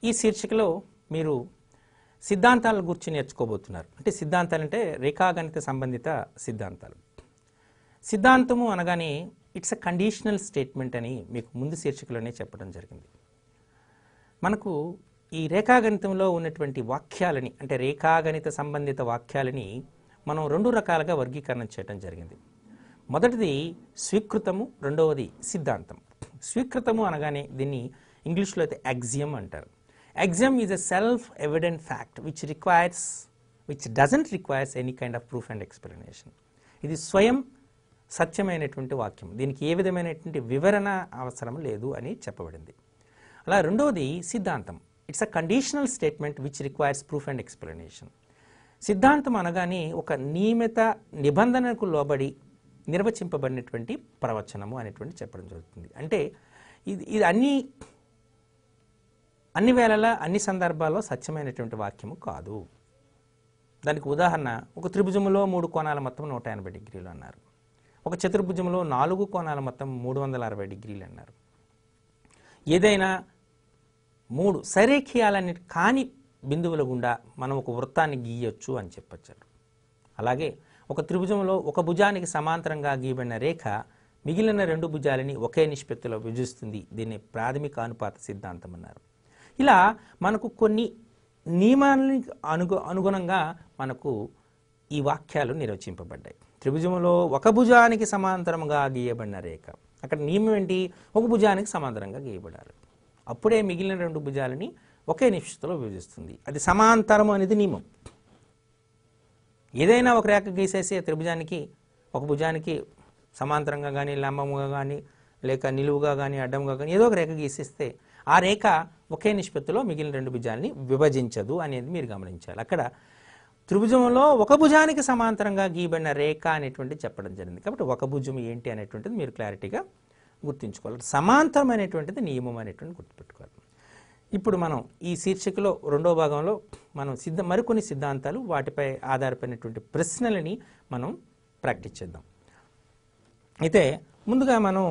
ఈ శీర్షికలో మీరు సిద్ధాంతాల గురించి నేర్చుకోబోతున్నారు. అంటే సిద్ధాంతాలు అంటే రేఖాగణిత సంబంధిత సిద్ధాంతాలు. సిద్ధాంతము అనగానే ఇట్స్ అ కండిషనల్ స్టేట్మెంట్ అని మీకు ముందు శీర్షికలోనే చెప్పడం జరిగింది. మనకు ఈ రేఖాగణితంలో ఉన్నటువంటి వాక్యాలని అంటే రేఖాగణిత సంబంధిత వాక్యాలని మనం రెండు రకాలుగా వర్గీకరణ చేయడం జరిగింది. మొదటిది స్వీకృతము, రెండవది సిద్ధాంతం. స్వీకృతము అనగానే దీన్ని ఇంగ్లీష్లో అయితే యాక్సియం అంటారు. Axiom is a self evident fact which doesn't requires any kind of proof and explanation. ఇది స్వయం సత్యమైనటువంటి వాక్యం, దీనికి ఏ విధమైనటువంటి వివరణ అవసరం లేదు అని చెప్పబడింది. అలా రెండవది సిద్ధాంతం. It's a conditional statement which requires proof and explanation. సిద్ధాంతం అనగానే ఒక నియమిత నిబంధనకు లోబడి నిర్వచింపబడినటువంటి ప్రవచనము అనేటువంటి చెప్పడం జరుగుతుంది. అంటే ఇది అన్ని వేళలా అన్ని సందర్భాల్లో సత్యమైనటువంటి వాక్యము కాదు. దానికి ఉదాహరణ, ఒక త్రిభుజములో 3 కోణాల మొత్తం 180 డిగ్రీలు అన్నారు. ఒక చతుర్భుజంలో 4 కోణాల మొత్తం 360 డిగ్రీలు అన్నారు. ఏదైనా 3 సరేఖీయాలని కాని బిందువుల గుండా మనం ఒక వృత్తాన్ని గీయొచ్చు అని చెప్పొచ్చారు. అలాగే ఒక త్రిభుజంలో ఒక భుజానికి సమాంతరంగా గీయబడిన రేఖ మిగిలిన 2 భుజాలని ఒకే నిష్పత్తిలో విభజిస్తుంది. దీన్ని ప్రాథమిక అనుపాత సిద్ధాంతం అన్నారు. ఇలా మనకు కొన్ని నియమాలకు అనుగుణంగా మనకు ఈ వాక్యాలు నిర్వచింపబడ్డాయి. త్రిభుజంలో ఒక భుజానికి సమాంతరంగా గీయబడిన రేఖ, అక్కడ నియమం ఏంటి? ఒక భుజానికి సమాంతరంగా గీయబడాలి. అప్పుడే మిగిలిన 2 భుజాలని ఒకే నిష్పత్తిలో విభజిస్తుంది. అది సమాంతరం అనేది నియమం. ఏదైనా ఒక రేఖ గీసేసి త్రిభుజానికి ఒక భుజానికి సమాంతరంగా కానీ లంబంగా కానీ లేక నిలువుగా కానీ అడ్డంగా కానీ ఏదో ఒక రేఖ గీసేస్తే ఆ రేఖ ఒకే నిష్పత్తిలో మిగిలిన 2 భుజాలని విభజించదు అనేది మీరు గమనించాలి. అక్కడ త్రిభుజంలో ఒక భుజానికి సమాంతరంగా గీయబడిన రేఖ అనేటువంటి చెప్పడం జరిగింది. కాబట్టి ఒక భుజం ఏంటి అనేటువంటిది మీరు క్లారిటీగా గుర్తుంచుకోవాలి. సమాంతరం అనేటువంటిది నియమం అనేటువంటి గుర్తుపెట్టుకోవాలి. ఇప్పుడు మనం ఈ శీర్షికలో రెండో భాగంలో మనం మరికొన్ని సిద్ధాంతాలు, వాటిపై ఆధారపడినటువంటి ప్రశ్నలని మనం ప్రాక్టీస్ చేద్దాం. అయితే ముందుగా మనం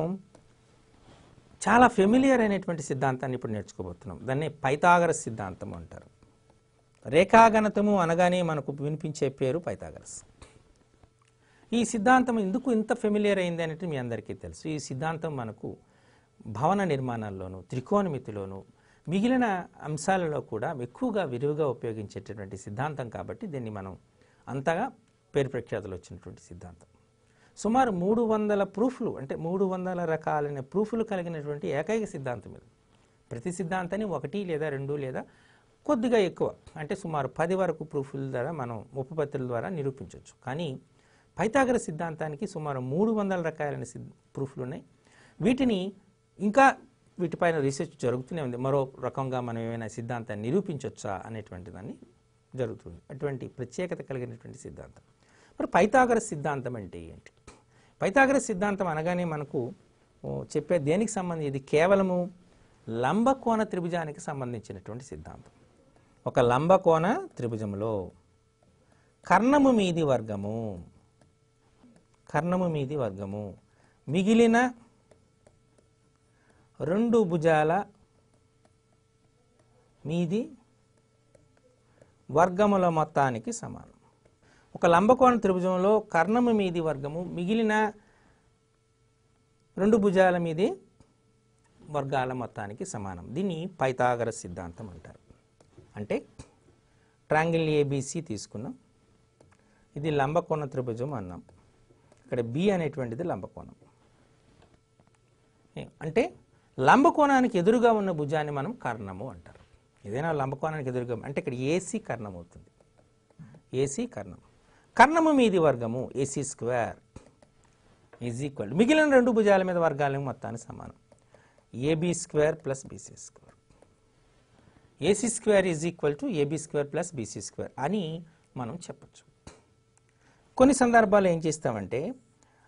చాలా ఫెమిలియర్ అయినటువంటి సిద్ధాంతాన్ని ఇప్పుడు నేర్చుకోబోతున్నాం. దాన్ని పైథాగరస్ సిద్ధాంతం అంటారు. రేఖాగణితము అనగానే మనకు వినిపించే పేరు పైథాగరస్. ఈ సిద్ధాంతం ఎందుకు ఇంత ఫెమిలియర్ అయింది అనేది మీ అందరికీ తెలుసు. ఈ సిద్ధాంతం మనకు భవన నిర్మాణాల్లోనూ త్రికోణమితిలోనూ మిగిలిన అంశాలలో కూడా ఎక్కువగా విరివిగా ఉపయోగించేటటువంటి సిద్ధాంతం కాబట్టి దీన్ని మనం అంతగా పేరు ప్రఖ్యాతులు వచ్చినటువంటి సిద్ధాంతం. సుమారు 300 ప్రూఫ్లు, అంటే 300 రకాలైన ప్రూఫ్లు కలిగినటువంటి ఏకైక సిద్ధాంతం ఇది. ప్రతి సిద్ధాంతాన్ని 1 లేదా 2 లేదా కొద్దిగా ఎక్కువ, అంటే సుమారు 10 వరకు ప్రూఫ్ల ద్వారా మనం ఉపపత్తుల ద్వారా నిరూపించవచ్చు. కానీ పైథాగరస్ సిద్ధాంతానికి సుమారు 300 రకాలైన ప్రూఫ్లు ఉన్నాయి. వీటిని ఇంకా వీటిపైన రీసెర్చ్ జరుగుతూనే ఉంది. మరో రకంగా మనం ఏమైనా సిద్ధాంతాన్ని నిరూపించవచ్చా అనేటువంటి దాన్ని జరుగుతుంది. అటువంటి ప్రత్యేకత కలిగినటువంటి సిద్ధాంతం. మరి పైథాగరస్ సిద్ధాంతం అంటే ఏంటి? పైథాగరస్ సిద్ధాంతం అనగానే మనకు చెప్పే దేనికి సంబంధించి, ఇది కేవలము లంబకోణ త్రిభుజానికి సంబంధించినటువంటి సిద్ధాంతం. ఒక లంబకోణ త్రిభుజంలో కర్ణము మీది వర్గము మిగిలిన 2 భుజాల మీది వర్గముల మొత్తానికి సమానం. ఒక లంబకోణ త్రిభుజంలో కర్ణము మీది వర్గము మిగిలిన 2 భుజాల మీది వర్గాల మొత్తానికి సమానం. దీన్ని పైథాగరస్ సిద్ధాంతం అంటారు. అంటే ట్రయాంగిల్ ఏబిసి తీసుకున్నాం, ఇది లంబకోణ త్రిభుజం అన్నాం. ఇక్కడ బి అనేటువంటిది లంబకోణం. అంటే లంబకోణానికి ఎదురుగా ఉన్న భుజాన్ని మనం కర్ణము అంటారు. ఏదైనా లంబకోణానికి ఎదురుగా అంటే ఇక్కడ ఏసీ కర్ణం అవుతుంది. ఏసీ కర్ణం. కర్ణము మీది వర్గము ఏసీ స్క్వేర్ ఈజ్ ఈక్వల్ మిగిలిన 2 భుజాల మీద వర్గాల మొత్తానికి సమానం. AB square plus BC square. AC square is equal to AB square plus BC square అని మనం చెప్పచ్చు. కొన్ని సందర్భాల్లో ఏం చేస్తామంటే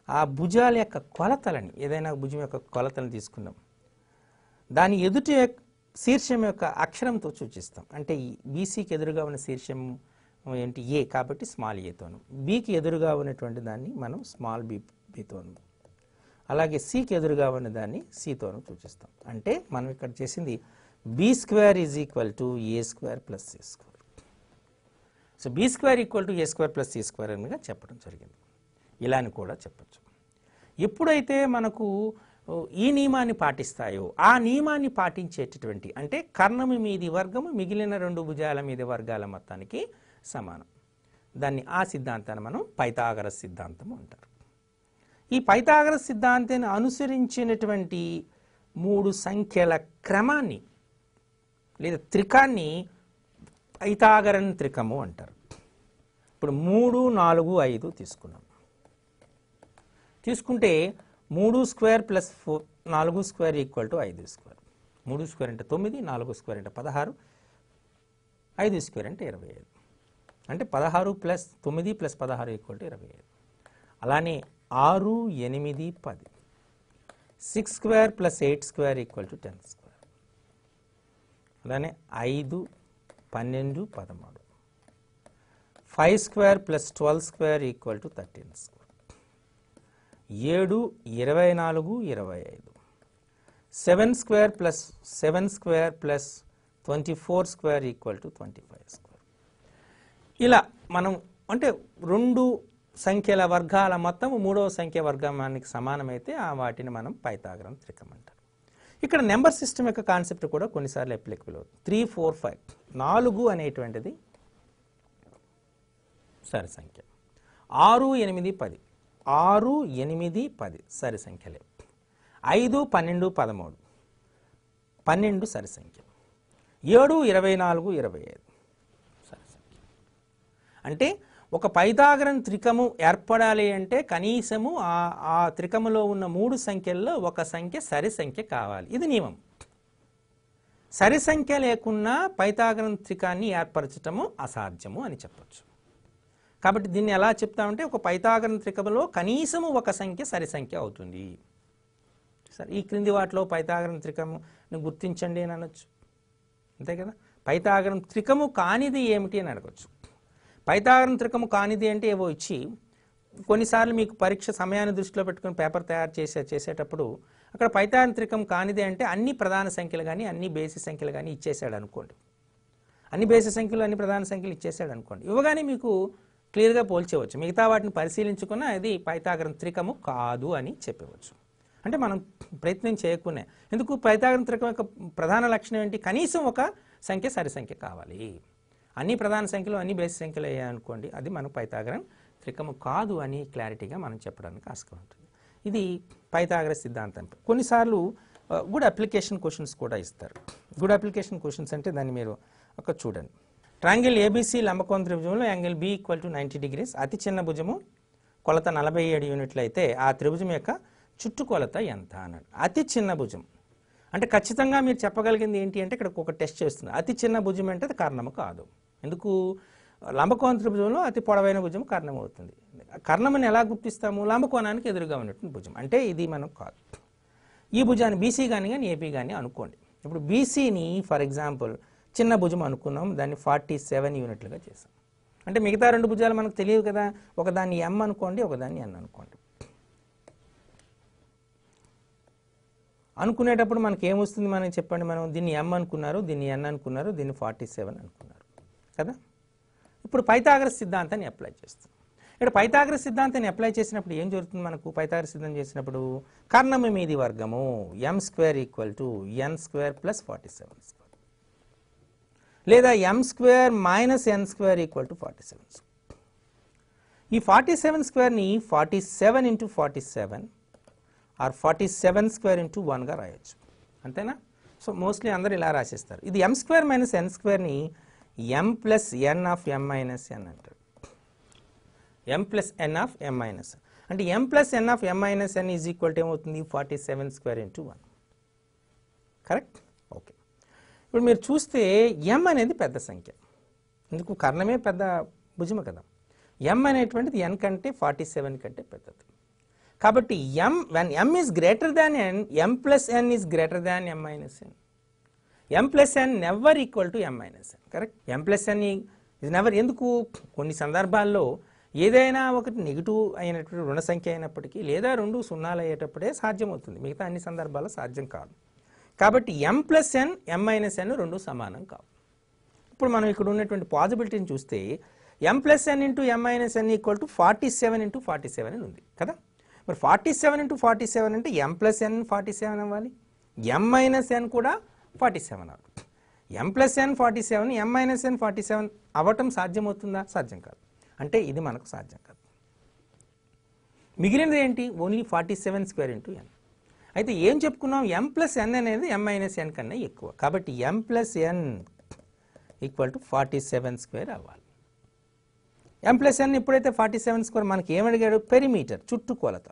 ఆ భుజాల యొక్క కొలతలని, ఏదైనా భుజం యొక్క కొలతలను తీసుకున్నాం, దాని ఎదుటి శీర్షం యొక్క అక్షరంతో సూచిస్తాం. అంటే బీసీకి ఎదురుగా ఉన్న శీర్షం ఏంటి? ఏ, కాబట్టి స్మాల్ ఏతోను. బీకి ఎదురుగా ఉన్నటువంటి దాన్ని మనం స్మాల్ బీతోను, అలాగే సికి ఎదురుగా ఉన్న దాన్ని సితోను సూచిస్తాం. అంటే మనం ఇక్కడ చేసింది B square is equal to A square plus C square. So B square equal to A square plus C square అని చెప్పడం జరిగింది. ఇలా అని కూడా చెప్పచ్చు. ఎప్పుడైతే మనకు ఈ నియమాన్ని పాటిస్తాయో ఆ నియమాన్ని పాటించేటటువంటి అంటే కర్ణము మీది వర్గము మిగిలిన రెండు భుజాల మీది వర్గాల మొత్తానికి సమానం. దాన్ని ఆ సిద్ధాంతాన్ని మనం పైథాగరస్ సిద్ధాంతం అంటారు. ఈ పైథాగరస్ సిద్ధాంతాన్ని అనుసరించినటువంటి మూడు సంఖ్యల క్రమాన్ని లేదా త్రికాన్ని పైథాగరన్ త్రికము అంటారు. ఇప్పుడు 3, 4, 5 తీసుకుంటే 3 square plus 4 square equal to 5 square. 3 square అంటే 9, 4 స్క్వేర్ అంటే 16, 5 స్క్వేర్ అంటే 25. అంటే 16 ప్లస్ 9 ప్లస్ 16 ఈక్వల్ టు 25. అలానే 6, 8, 10. 6 square plus 8 square equal to 10 square. అలానే 5, 12, 13. 5 square plus 12 square equal to 13 square. 7, 24, 25. 7 square plus 7 square plus 24 square equal to 25 square. ఇలా మనం అంటే రెండు సంఖ్యల వర్గాల మొత్తం మూడవ సంఖ్య వర్గానికి సమానమైతే ఆ వాటిని మనం పైథాగరన్ త్రికం అంటారు. ఇక్కడ నెంబర్ సిస్టమ్ యొక్క కాన్సెప్ట్ కూడా కొన్నిసార్లు అప్లికబుల్ అవుతుంది. 3, 4, 5 4 అనేటువంటిది సరి సంఖ్య. 6, 8, 10 6, 8, 10 సరి సంఖ్యలే. 5, 12, 13 12 సరి సంఖ్య. 7, 24, 25 సరి సంఖ్య. అంటే ఒక పైథాగరన్ త్రికము ఏర్పడాలి అంటే కనీసము ఆ త్రికములో ఉన్న మూడు సంఖ్యల్లో ఒక సంఖ్య సరి సంఖ్య కావాలి. ఇది నియమం. సరి సంఖ్య లేకున్నా పైథాగరన్ త్రికాన్ని ఏర్పరచటము అసాధ్యము అని చెప్పచ్చు. కాబట్టి దీన్ని ఎలా చెప్తామంటే ఒక పైథాగరన్ త్రికములో కనీసము ఒక సంఖ్య సరి సంఖ్య అవుతుంది. సరే, ఈ క్రింది వాటిలో పైథాగరన్ త్రికమును గుర్తించండి అని అనొచ్చు. అంతే కదా. పైథాగరన్ త్రికము కానిది ఏమిటి అని అడగచ్చు. పైథాగరన్ త్రికము కానిది అంటే ఏవో ఇచ్చి కొన్నిసార్లు మీకు పరీక్ష సమయాన్ని దృష్టిలో పెట్టుకుని పేపర్ తయారు చేసేటప్పుడు అక్కడ పైథాగరన్ త్రికం కానిది అంటే అన్ని ప్రధాన సంఖ్యలు కానీ అన్ని బేసి సంఖ్యలు కానీ ఇచ్చేసాడు అనుకోండి. అన్ని బేసి సంఖ్యలు అన్ని ప్రధాన సంఖ్యలు ఇచ్చేసాడు అనుకోండి. ఇవ్వగానే మీకు క్లియర్గా పోల్చేవచ్చు. మిగతా వాటిని పరిశీలించుకున్న అది పైథాగరన్ త్రికము కాదు అని చెప్పవచ్చు. అంటే మనం ప్రయత్నం చేయకునే. ఎందుకు పైథాగరన్ త్రికం యొక్క ప్రధాన లక్షణం ఏంటి? కనీసం ఒక సంఖ్య సరి సంఖ్య కావాలి. అన్ని ప్రధాన సంఖ్యలు అన్ని బేసి సంఖ్యలు అయ్యాయనుకోండి అది మనకు పైథాగరన్ త్రికము కాదు అని క్లారిటీగా మనం చెప్పడానికి ఆస్కారం ఉంటుంది. ఇది పైథాగరస్ సిద్ధాంతం. కొన్నిసార్లు గుడ్ అప్లికేషన్ క్వశ్చన్స్ కూడా ఇస్తారు. గుడ్ అప్లికేషన్ క్వశ్చన్స్ అంటే దాన్ని మీరు ఒక చూడండి. ట్రయాంగిల్ ఏబీసీ లంబకోణ త్రిభుజంలో angle B equal to 90 degrees. అతి చిన్న భుజము కొలత 47 యూనిట్లు అయితే ఆ త్రిభుజం యొక్క చుట్టుకొలత ఎంత అన్నాడు. అతి చిన్న భుజం అంటే ఖచ్చితంగా మీరు చెప్పగలిగింది ఏంటి అంటే ఇక్కడ ఒక టెస్ట్ చేస్తుంది. అతి చిన్న భుజం అంటే అది కర్ణము కాదు. ఎందుకు? లంబకోణ త్రిభుజంలో అతి పొడవైన భుజం కర్ణం అవుతుంది. కర్ణముని ఎలా గుర్తిస్తాము? లంబకోణానికి ఎదురుగా ఉన్నటువంటి భుజం అంటే ఇది మనం కాదు. ఈ భుజాన్ని బీసీ కానీ ఏపీ కానీ అనుకోండి. ఇప్పుడు బీసీని ఫర్ ఎగ్జాంపుల్ చిన్న భుజం అనుకున్నాం, దాన్ని 47 యూనిట్లుగా చేసాం. అంటే మిగతా రెండు భుజాలు మనకు తెలియదు కదా. ఒకదాన్ని ఎం అనుకోండి, ఒకదాన్ని ఎన్ అనుకోండి. అనుకునేటప్పుడు మనకి ఏమొస్తుంది మనం చెప్పండి. మనం దీన్ని ఎం అనుకున్నారు, దీన్ని ఎన్ అనుకున్నారు, దీన్ని 47 అనుకున్నారు కదా. ఇప్పుడు పైథాగరస్ సిద్ధాంతాన్ని అప్లై చేస్తాం. ఇక్కడ పైథాగరస్ సిద్ధాంతాన్ని అప్లై చేసినప్పుడు ఏం జరుగుతుంది మనకు? పైథాగరస్ సిద్ధాంతం చేసినప్పుడు కర్ణము మీది వర్గము M square equal to N square plus 47 square లేదా M square minus N square equal to 47 square. ఈ 47 స్క్వేర్ని 47 ఇంటూ 47 ఆర్ 47 స్క్వేర్ ఇంటూ 1గా రాయొచ్చు. అంతేనా? సో మోస్ట్లీ అందరూ ఇలా రాసేస్తారు. ఇది ఎం స్క్వేర్ మైనస్ ఎన్ స్క్వేర్ని M plus N of M minus N అంటారు. M plus N of M minus అంటే M plus N of M minus N is equal to ఏమవుతుంది? 47 స్క్వేర్ ఇంటూ 1. కరెక్ట్? ఓకే. ఇప్పుడు మీరు చూస్తే ఎం అనేది పెద్ద సంఖ్య. ఎందుకు? కర్ణమే పెద్ద భుజము కదా. ఎం అనేటువంటిది ఎన్ కంటే 47 కంటే పెద్దది. కాబట్టి when m is greater than n, m plus n is greater than m minus n. m plus n never equal to m minus n. Correct? m plus n is never. ఎందుకు? కొన్ని సందర్భాల్లో ఏదైనా ఒకటి నెగిటివ్ అయినటువంటి రుణ సంఖ్య అయినప్పటికీ లేదా రెండు సున్నాలు అయ్యేటప్పుడే సాధ్యమవుతుంది. మిగతా అన్ని సందర్భాల్లో సాధ్యం కాదు. కాబట్టి m plus n m minus n రెండు సమానం కావు. ఇప్పుడు మనం ఇక్కడ ఉన్నటువంటి పాజిబిలిటీని చూస్తే m plus n into m minus n equal to 47 into 47 అని ఉంది కదా. మరి 47 ఇంటూ 47 అంటే m ప్లస్ n 47 అవ్వాలి, m మైనస్ n కూడా 47 అవ్వాలి. m plus n 47, m minus n 47 అవ్వటం సాధ్యమవుతుందా? సాధ్యం కాదు. అంటే ఇది మనకు సాధ్యం కాదు. మిగిలినది ఏంటి? Only 47 square into n. అయితే ఏం చెప్పుకున్నాం? m ప్లస్ n అనేది m మైనస్ n కన్నా ఎక్కువ. కాబట్టి m plus n equal to 47 square అవ్వాలి. m ప్లస్ n ఎప్పుడైతే 47 స్క్వేర్, మనకి ఏమడిగాడు? పెరిమీటర్, చుట్టుకొలత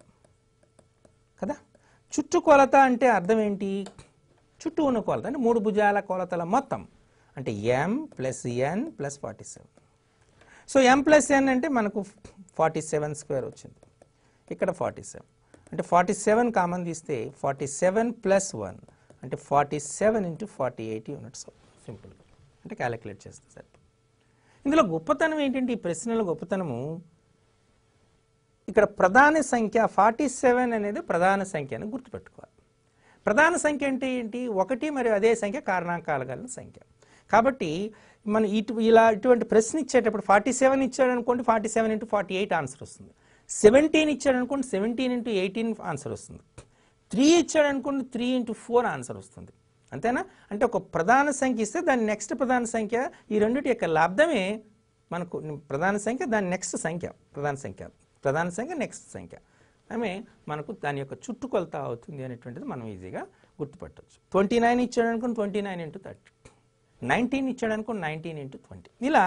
కదా. చుట్టుకొలత అంటే అర్థం ఏంటి? చుట్టూ ఉన్న కొలత అంటే మూడు భుజాల కొలతల మొత్తం అంటే m plus n plus 47. So m plus n అంటే మనకు 47 స్క్వేర్ వచ్చింది. ఇక్కడ 47 అంటే 47 కామన్ తీస్తే 47 ప్లస్ 1 అంటే 47 ఇంటూ 48 యూనిట్స్. సింపుల్గా అంటే క్యాలిక్యులేట్ చేస్తే సరే. ఇందులో గొప్పతనం ఏంటంటే, ఈ ప్రశ్నలో గొప్పతనము ఇక్కడ ప్రధాన సంఖ్య 47 అనేది ప్రధాన సంఖ్య అని గుర్తుపెట్టుకోవాలి. ప్రధాన సంఖ్య అంటే ఏంటి? ఒకటి మరియు అదే సంఖ్య కారణాంకాలు కలిగిన సంఖ్య. కాబట్టి మనం ఇటువంటి ప్రశ్న ఇచ్చేటప్పుడు 47 ఇచ్చాడు అనుకోండి, 47 ఇంటూ 48 ఆన్సర్ వస్తుంది. 17 ఇచ్చాడు అనుకోండి, 17 ఇంటూ 18 ఆన్సర్ వస్తుంది. 3 ఇచ్చాడు అనుకోండి, 3 ఇంటూ 4 ఆన్సర్ వస్తుంది. అంతేనా? అంటే ఒక ప్రధాన సంఖ్య ఇస్తే దాని నెక్స్ట్ ప్రధాన సంఖ్య, ఈ రెండింటి యొక్క లబ్ధమే మనకు ప్రధాన సంఖ్య, దాని నెక్స్ట్ సంఖ్య ప్రధాన సంఖ్య నెక్స్ట్ సంఖ్య ఆమె మనకు దాని యొక్క చుట్టుకొలత అవుతుంది అనేటువంటిది మనం ఈజీగా గుర్తుపట్టవచ్చు. 29 ఇచ్చాడు అనుకోండి, 29 ఇంటూ 30, 19 ఇచ్చాడు అనుకోండి, 19 ఇంటూ 20. ఇలా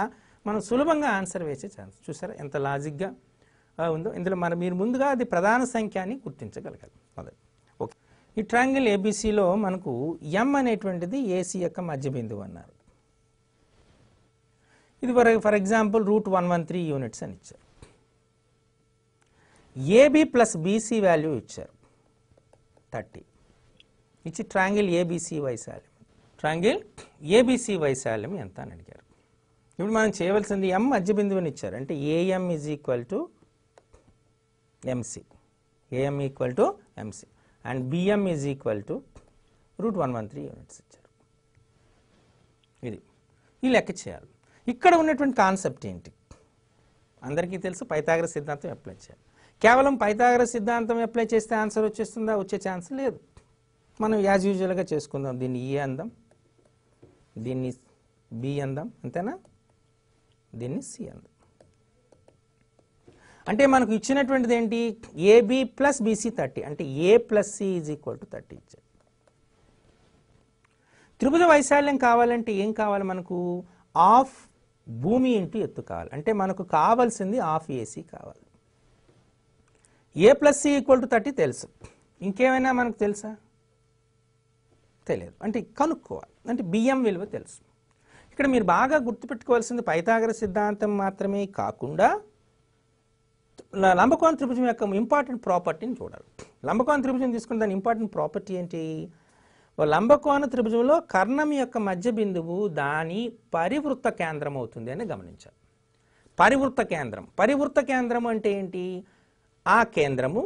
మనం సులభంగా ఆన్సర్ వేసే ఛాన్స్. చూసారా ఎంత లాజిక్గా ఉందో? ఇందులో మీరు ముందుగా అది ప్రధాన సంఖ్య అని గుర్తించగలగాలి. అదే ఓకే. ఈ ట్రయాంగిల్ ఏబిసిలో మనకు m అనేటువంటిది ఏసీ యొక్క మధ్య బిందువు అన్నారు. ఇది ఫర్ ఎగ్జాంపుల్ √113 యూనిట్స్ అని ఇచ్చారు. ఏబి ప్లస్ బీసీ వాల్యూ ఇచ్చారు 30. ఇచ్చి ట్రయాంగిల్ ఏబిసి వైశాల్యం, ట్రయాంగిల్ ఏబిసి వైశాల్యం ఎంత అని అడిగారు. ఇప్పుడు మనం చేయవలసింది m మధ్య బిందువుని ఇచ్చారు అంటే AM is equal to MC, AM equal to MC and BM is equal to √113 units ఇచ్చారు. ఇది ఈ లెక్క చేయాలి. ఇక్కడ ఉన్నటువంటి కాన్సెప్ట్ ఏంటి? అందరికీ తెలుసు, పైథాగరస్ సిద్ధాంతం అప్లై చేయాలి. కేవలం పైథాగరస్ సిద్ధాంతం అప్లై చేస్తే ఆన్సర్ వచ్చేస్తుందా? వచ్చే ఛాన్స్ లేదు. మనం యాజ్ యూజువల్గా చేసుకుందాం. దీన్ని ఏ అందాం, దీన్ని బి అందాం, అంతేనా? దీన్ని సి అందాం. అంటే మనకు ఇచ్చినటువంటిది ఏంటి? ఏబి ప్లస్ బీసీ 30 అంటే A plus C is equal to 30 ఇచ్చారు. త్రిభుజ వైశాల్యం కావాలంటే ఏం కావాలి మనకు? ఆఫ్ భూమి ఇంటూ ఎత్తు కావాలి. అంటే మనకు కావాల్సింది ఆఫ్ ఏసీ కావాలి. ఏ ప్లస్ సి ఈక్వల్ టు 30 తెలుసు, ఇంకేమైనా మనకు తెలుసా? తెలియదు. అంటే కనుక్కోవాలి. అంటే బిఎం విలువ తెలుసు. ఇక్కడ మీరు బాగా గుర్తుపెట్టుకోవాల్సింది పైథాగరస్ సిద్ధాంతం మాత్రమే కాకుండా లంబకోణ త్రిభుజం యొక్క ఇంపార్టెంట్ ప్రాపర్టీని చూడాలి. లంబకోణ త్రిభుజం తీసుకున్న దాని ఇంపార్టెంట్ ప్రాపర్టీ ఏంటి? లంబకోణ త్రిభుజంలో కర్ణం యొక్క మధ్య బిందువు దాని పరివృత్త కేంద్రం అవుతుంది అని గమనించాలి. పరివృత్త కేంద్రం అంటే ఏంటి? ఆ కేంద్రము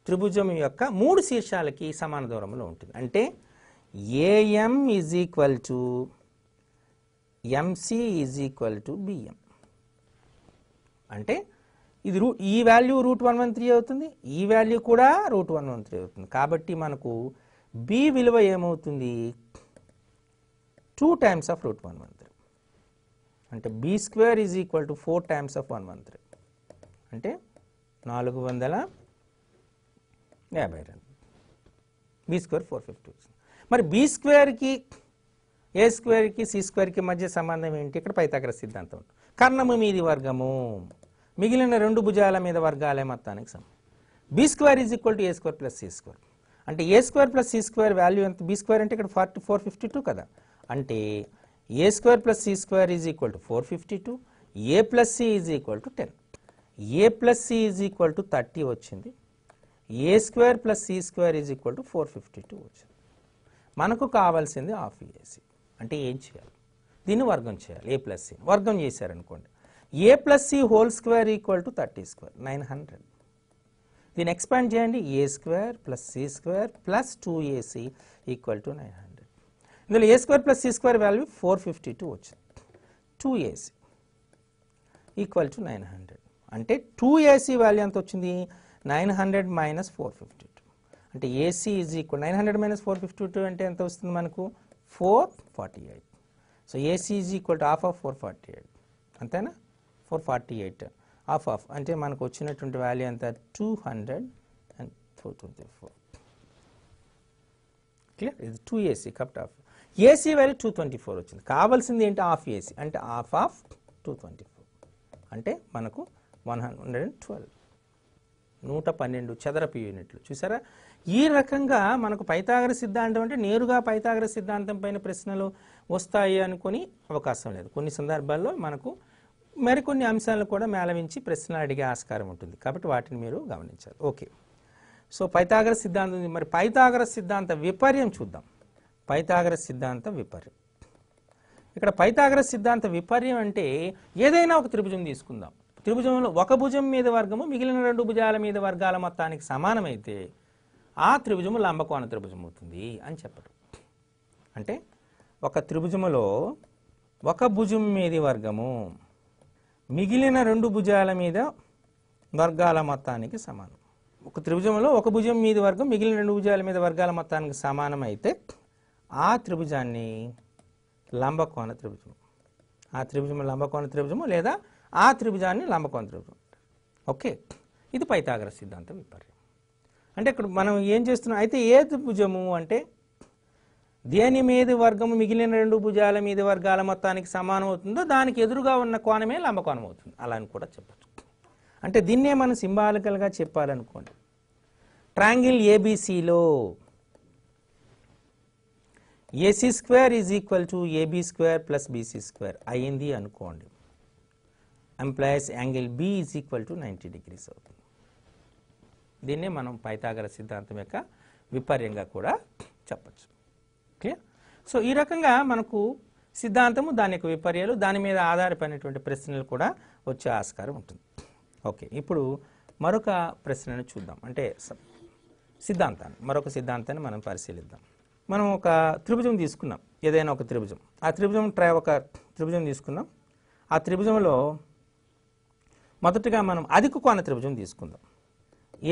త్రిభుజం యొక్క 3 శీర్షాలకి సమాన దూరంలో ఉంటుంది. అంటే AM is equal to MC is equal to BM. అంటే ఇది ఈ వాల్యూ √113 అవుతుంది, ఈ వాల్యూ కూడా √113 అవుతుంది. కాబట్టి మనకు బి విలువ ఏమవుతుంది? 2 టైమ్స్ ఆఫ్ √113. అంటే B square is equal to 4 times of 113 అంటే 452. B square 450. మరి బి స్క్వేర్కి ఏ స్క్వేర్కి సి స్క్వేర్కి మధ్య సంబంధం ఏంటి? ఇక్కడ పైథాగరస్ సిద్ధాంతం. కర్ణము మీది వర్గము, మిగిలిన 2 భుజాల మీద వర్గాలే మొత్తానికి సమానం. B square is equal to A square plus C square. అంటే A square plus C square value ఎంత? బి స్క్వేర్ అంటే ఇక్కడ 452 కదా. అంటే A square plus C square is equal to 452, A plus C is equal to 10. A plus C is equal to 30 వచ్చింది. A square plus C square is equal to 452 వచ్చింది. మనకు కావాల్సింది half AC. అంటే ఏం చేయాలి? దీన్ని వర్గం చేయాలి. ఏ ప్లస్ సి వర్గం చేశారనుకోండి, A plus C whole square equal to 30 square 900. దీన్ని ఎక్స్పాండ్ చేయండి. A square plus C square plus 2ac equal to 900. ఇందులో A square plus C square value 452 వచ్చింది. 2ac ఈక్వల్ టు 900 అంటే 2ac వాల్యూ ఎంత వచ్చింది 900 minus 452 అంటే ac ఈజ్ ఈక్వల్ 900 మైనస్ 452 అంటే ఎంత వస్తుంది మనకు 448. So ac is equal to half of 448 అంతేనా 448 హాఫ్ అంటే మనకు వచ్చినటువంటి వాల్యూ ఎంత 224. క్లియర్ ఇది 2ac kept of ac value 224 వచ్చింది. కావాల్సింది ఏంటి హాఫ్ ac అంటే హాఫ్ ఆఫ్ 224 అంటే మనకు 112 చదరపు యూనిట్లు. చూసారా ఈ రకంగా మనకు పైథాగరస్ సిద్ధాంతం అంటే నేరుగా పైథాగరస్ సిద్ధాంతం పైన ప్రశ్నలు వస్తాయి అనుకుని అవకాశం లేదు. కొన్ని సందర్భాల్లో మనకు మరికొన్ని అంశాలను కూడా మేళవించి ప్రశ్నలు అడిగే ఆస్కారం ఉంటుంది కాబట్టి వాటిని మీరు గమనించాలి. ఓకే సో పైథాగరస్ సిద్ధాంతం మరి పైథాగరస్ సిద్ధాంత విపర్యం చూద్దాం. పైథాగరస్ సిద్ధాంత విపర్యం ఇక్కడ పైథాగరస్ సిద్ధాంత విపర్యం అంటే ఏదైనా ఒక త్రిభుజం తీసుకుందాం. త్రిభుజంలో ఒక భుజం మీద వర్గము మిగిలిన రెండు భుజాల మీద వర్గాల మొత్తానికి సమానమైతే ఆ త్రిభుజము లంబకోణ త్రిభుజం అవుతుంది అని చెప్పడం. అంటే ఒక త్రిభుజములో ఒక భుజం మీది వర్గము మిగిలిన రెండు భుజాల మీద వర్గాల మొత్తానికి సమానం. ఒక త్రిభుజంలో ఒక భుజం మీద వర్గం మిగిలిన రెండు భుజాల మీద వర్గాల మొత్తానికి సమానం అయితే ఆ త్రిభుజాన్ని లంబకోణ త్రిభుజము, ఆ త్రిభుజము లంబకోణ త్రిభుజము లేదా ఆ త్రిభుజాన్ని లంబకోణ త్రిభుజం. ఓకే ఇది పైథాగరస్ సిద్ధాంతం విపర్యం. అంటే ఇక్కడ మనం ఏం చేస్తున్నాం అయితే ఏ త్రిభుజము అంటే దేని మీద వర్గము మిగిలిన రెండు భుజాల మీద వర్గాల మొత్తానికి సమానం అవుతుందో దానికి ఎదురుగా ఉన్న కోణమే లంబకోణం అవుతుంది అలా అని కూడా చెప్పచ్చు. అంటే దీన్నే మనం సింబాలికల్గా చెప్పాలనుకోండి. ట్రయాంగిల్ ఏబిసిలో AC square is equal to AB square plus BC square అయింది అనుకోండి. ఎంప్లాయస్ angle B is equal to 90 degrees అవుతుంది. దీన్నే మనం పైథాగరస్ సిద్ధాంతం యొక్క విపర్యంగా కూడా చెప్పచ్చు. క్లియర్. సో ఈ రకంగా మనకు సిద్ధాంతము దాని యొక్క విపర్యాలు దాని మీద ఆధారపడినటువంటి ప్రశ్నలు కూడా వచ్చే ఆస్కారం ఉంటుంది. ఓకే ఇప్పుడు మరొక ప్రశ్నను చూద్దాం. అంటే మరొక సిద్ధాంతాన్ని మనం పరిశీలిద్దాం. మనం ఒక త్రిభుజం తీసుకున్నాం, ఏదైనా ఒక త్రిభుజం. ఆ త్రిభుజం ఒక త్రిభుజం తీసుకున్నాం. ఆ త్రిభుజంలో మొదటగా మనం అధిక కోణ త్రిభుజం తీసుకుందాం.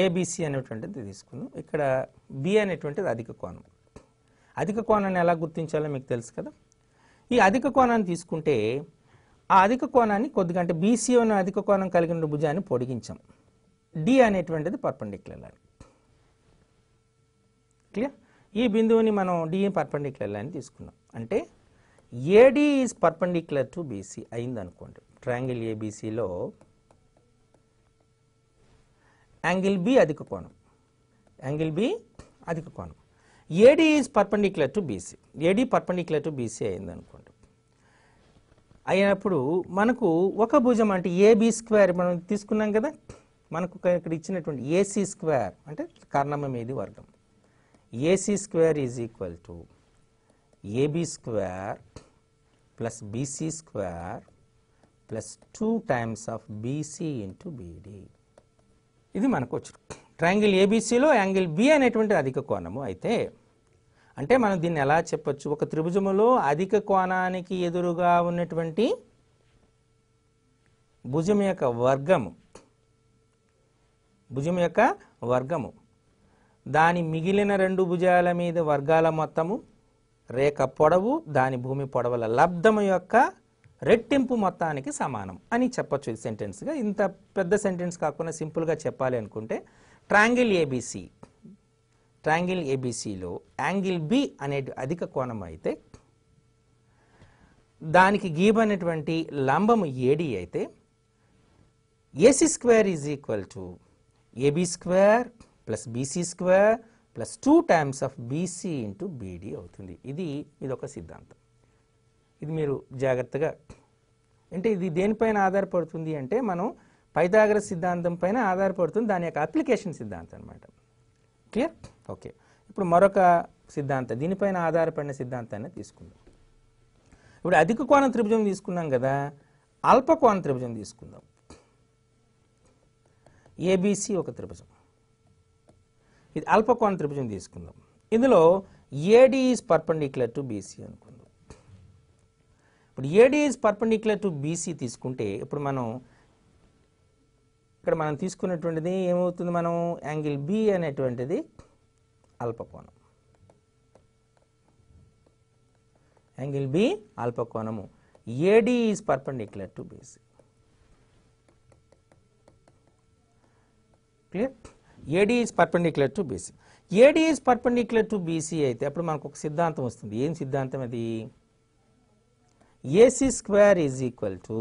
ఏబిసి అనేటువంటిది తీసుకుందాం. ఇక్కడ బి అనేటువంటిది అధిక కోణం. అధిక కోణాన్ని ఎలా గుర్తించాలో మీకు తెలుసు కదా. ఈ అధిక కోణాన్ని తీసుకుంటే ఆ అధిక కోణాన్ని కొద్దిగా అంటే బీసీ అనే అధిక కోణం కలిగిన భుజాన్ని పొడిగించాం. డి అనేటువంటిది పర్పెండిక్యులర్ లైన్. క్లియర్. ఈ బిందువుని మనం డి పర్పెండిక్యులర్ లైన్ తీసుకున్నాం. అంటే AD is perpendicular to BC అయింది అనుకోండి. ట్రయాంగిల్ ఏబిసిలో యాంగిల్ బి అధిక కోణం, యాంగిల్ బి అధిక కోణం. AD is perpendicular to BC, AD perpendicular to BC అయింది అనుకోండి. అయినప్పుడు మనకు ఒక భుజం అంటే ఏబీ స్క్వేర్ మనం తీసుకున్నాం కదా. మనకు ఇక్కడ ఇచ్చినటువంటి ఏసీ స్క్వేర్ అంటే కర్ణము మీది వర్గం. AC square is equal to AB square plus BC square plus 2 times of BC into BD. ఇది మనకు వచ్చు. ట్రయాంగిల్ ఏబిసిలో యాంగిల్ బి అనేటువంటి అధిక కోణము అయితే అంటే మనం దీన్ని ఎలా చెప్పొచ్చు, ఒక త్రిభుజములో అధిక కోణానికి ఎదురుగా ఉన్నటువంటి భుజం యొక్క వర్గము దాని మిగిలిన రెండు భుజాల మీద వర్గాల మొత్తము రేఖ పొడవు దాని భూమి పొడవుల లబ్ధము యొక్క రెట్టింపు మొత్తానికి సమానం అని చెప్పొచ్చు. ఈ సెంటెన్స్గా ఇంత పెద్ద సెంటెన్స్ కాకుండా సింపుల్గా చెప్పాలి అనుకుంటే ట్రయాంగిల్ ఏబిసిలో యాంగిల్ బి అనే అధిక కోణం అయితే దానికి గీబడినటువంటి లంబము ఏడి అయితే AC square is equal to AB square plus BC square plus 2 times of BC into BD అవుతుంది. ఇది ఒక సిద్ధాంతం. ఇది మీరు జాగ్రత్తగా అంటే ఇది దేనిపైన ఆధారపడుతుంది అంటే మనం పైథాగరస్ సిద్ధాంతం పైన ఆధారపడుతుంది, దాని యొక్క అప్లికేషన్ సిద్ధాంతం అనమాట. క్లియర్. ఓకే ఇప్పుడు మరొక సిద్ధాంతం దీనిపైన ఆధారపడిన సిద్ధాంతాన్ని తీసుకుందాం. ఇప్పుడు అధిక కోణ త్రిభుజం తీసుకున్నాం కదా, అల్ప కోణ త్రిభుజం తీసుకుందాం. ఏబిసి ఒక త్రిభుజం, ఇది అల్ప కోణ త్రిభుజం తీసుకుందాం. ఇందులో AD is perpendicular to BC అనుకుందాం. ఇప్పుడు AD is perpendicular to BC తీసుకుంటే ఇప్పుడు ఇక్కడ మనం తీసుకున్నటువంటిది ఏమవుతుంది, మనం యాంగిల్ బి అనేటువంటిది అల్పకోణం, యాంగిల్ బి అల్పకోణము, AD is perpendicular to BC. Clear? AD is perpendicular to BC. AD is perpendicular to BC అయితే అప్పుడు మనకు ఒక సిద్ధాంతం వస్తుంది. ఏం సిద్ధాంతం అది? AC square is equal to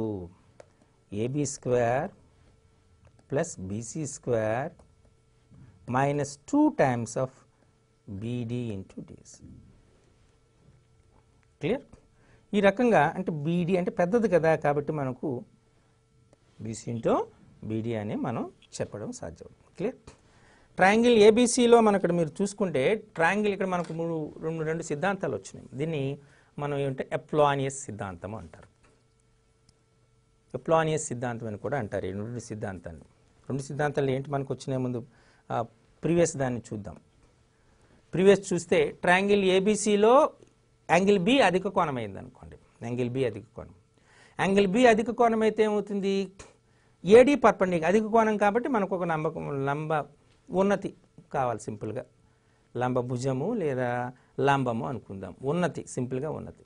AB square plus BC square minus 2 times of BD into DC. Clear? ఈ రకంగా అంటే బీడీ అంటే పెద్దది కదా, కాబట్టి మనకు బీసీ ఇంటూ బీడీ అని మనం చెప్పడం సాధ్యం. క్లియర్? ట్రయాంగిల్ ఏబీసీలో మనం ఇక్కడ మీరు చూసుకుంటే ట్రయాంగిల్ ఇక్కడ మనకు రెండు సిద్ధాంతాలు వచ్చినాయి. దీన్ని మనం ఏమంటే ఎప్లానియస్ సిద్ధాంతం అంటారు. ఎప్లానియస్ సిద్ధాంతం అని కూడా అంటారు. ఈ రెండు సిద్ధాంతాలు ఏంటి మనకు వచ్చినాయి, ముందు ప్రీవియస్ దాన్ని చూద్దాం. ప్రీవియస్ చూస్తే ట్రయాంగిల్ ఏబీసీలో యాంగిల్ బి అధిక కోణం అయింది అనుకోండి. యాంగిల్ బి అధిక కోణం, యాంగిల్ బి అధిక కోణం అయితే ఏమవుతుంది, ఏడి పర్పెండిక్యులర్ అధిక కోణం కాబట్టి మనకు ఒక లంబ ఉన్నతి కావాలి. సింపుల్గా లంబ భుజము లేదా లంబము అనుకుందాం. ఉన్నతి, సింపుల్గా ఉన్నతి.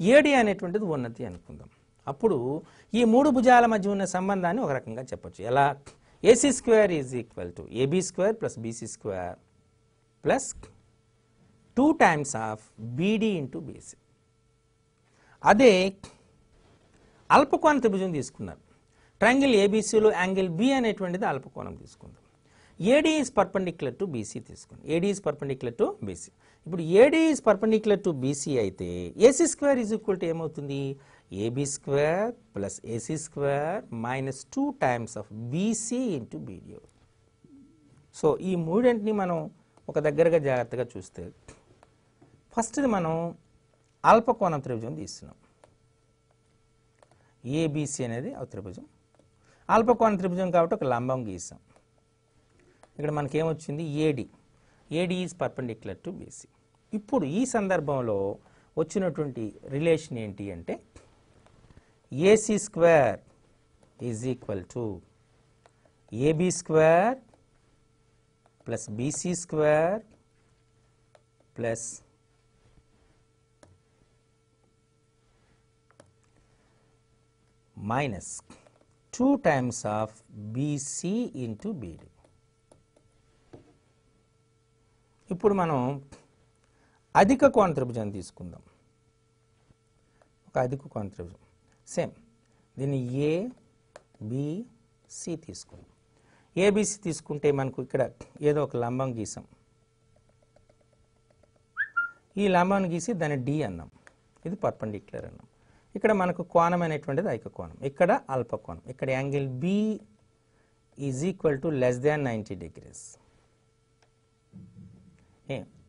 ఏడి అనేటువంటిది ఉన్నతి అనుకుందాం. అప్పుడు ఈ మూడు భుజాల మధ్య ఉన్న సంబంధాన్ని ఒక రకంగా చెప్పొచ్చు. ఎలా? AC square is equal to AB square plus BC square plus 2 times of BD into BC. అదే అల్పకోణ త్రిభుజం తీసుకున్నారు. ట్రయాంగిల్ ఏబీసీలో యాంగిల్ బి అనేటువంటిది అల్పకోణం తీసుకుందాం. AD is perpendicular to BC తీసుకుందాం. AD is perpendicular to BC. ఇప్పుడు AD is perpendicular to BC అయితే AC square is equal to ఏమవుతుంది, AB square plus AC square minus 2 times of BC into BD. So ఈ మూడింటిని మనం ఒక దగ్గరగా జాగ్రత్తగా చూస్తే ఫస్ట్ది మనం అల్పకోణం త్రిభుజం తీస్తున్నాం. ఏబీసీ అనేది ఒక త్రిభుజం, అల్పకోణ త్రిభుజం కాబట్టి ఒక లంబం గీసాం. ఇక్కడ మనకేమొచ్చింది, AD. AD is perpendicular to BC. ఇప్పుడు ఈ సందర్భంలో వచ్చినటువంటి రిలేషన్ ఏంటి అంటే AC square is equal to AB square plus BC square plus minus 2 times of BC into BD. ఇప్పుడు మనం అధిక కోణ త్రిభుజం తీసుకుందాం. ఒక అధిక కోణ త్రిభుజం సేమ్ దీన్ని ఏబిసి తీసుకుందాం. ఏబిసి తీసుకుంటే మనకు ఇక్కడ ఏదో ఒక లంబం గీసాం. ఈ లంబాన్ని గీసి దాన్ని డి అన్నాం. ఇది పర్పెండిక్యులర్ అన్నాం. ఇక్కడ మనకు కోణం అనేటువంటిది అధిక కోణం, ఇక్కడ అల్ప కోణం. ఇక్కడ angle B is equal to less than 90 degrees.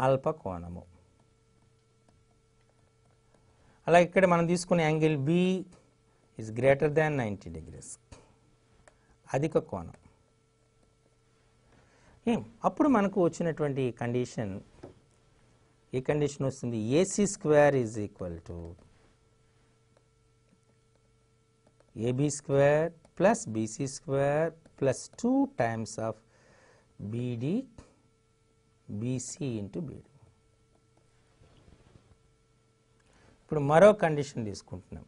అల్ప కోణము. అలా ఇక్కడ మనం తీసుకునే angle B is greater than 90 degrees, అధిక కోణం. అప్పుడు మనకు వచ్చినటువంటి కండిషన్, ఈ కండిషన్ వస్తుంది AC square is equal to AB square plus BC square plus 2 times of BD BC into BD. ఇప్పుడు మరో కండిషన్ తీసుకుంటున్నాం.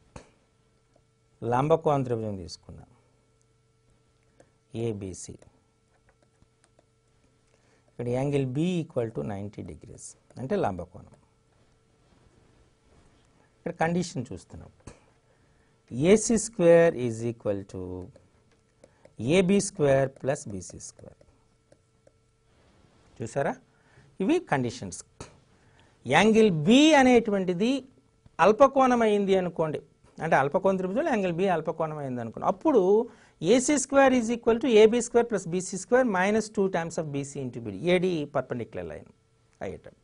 లంబకోణ త్రిభుజం తీసుకున్నాం ఏబిసి. ఇక్కడ angle B equal to 90 degrees అంటే లంబకోణం. ఇక్కడ కండిషన్ చూస్తున్నాం. AC square is equal to AB square plus BC square. చూసారా, ఇవి కండిషన్స్. యాంగిల్ బి అనేటువంటిది అల్పకోణం అయింది అనుకోండి, అంటే అల్పకోణ త్రిభుజంలో యాంగిల్ బి అల్పకోణం అయింది అనుకోండి, అప్పుడు AC square is equal to AB square plus BC square minus 2 times of BC into BD. AD perpendicular line అయ్యేటప్పుడు.